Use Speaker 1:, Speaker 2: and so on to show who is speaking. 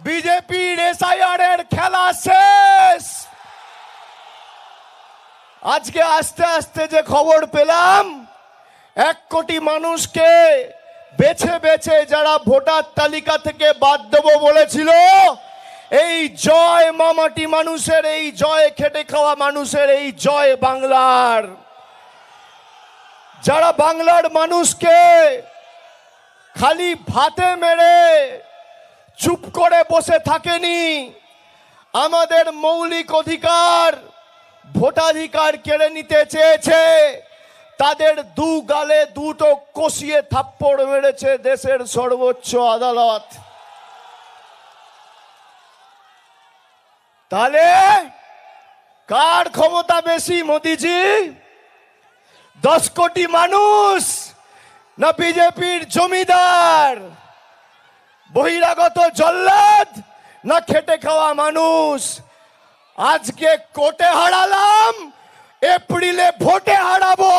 Speaker 1: বিজেপির এসআইআর এর খেলা শেষ। আজকে আস্তে আস্তে যে খবর পেলাম, 1 কোটি মানুষকে বেছে বেছে যারা ভোটার তালিকা থেকে বাদ দেবো বলেছিল, এই জয় মামাটি মানুষের, এই জয় খেটে খাওয়া মানুষের, এই জয় বাংলার, যারা বাংলার মানুষকে খালি ভাতে মেরে চুপ করে বসে থাকেনি, আমাদের মৌলিক অধিকার ভোটাধিকার কেড়ে নিতে চেয়েছে, তাদের 2 গালে 2টো কষিয়ে থাপ্পড় মেরেছে দেশের সর্বোচ্চ আদালত। তাহলে কার ক্ষমতা বেশি মোদিজি? 10 কোটি মানুষ না বিজেপির জমিদার? বহিরাগত জল্লাদ না খেটে খাওয়া মানুষ? আজকে কোর্টে হারালাম, এপ্রিলে ভোটে হারাবো।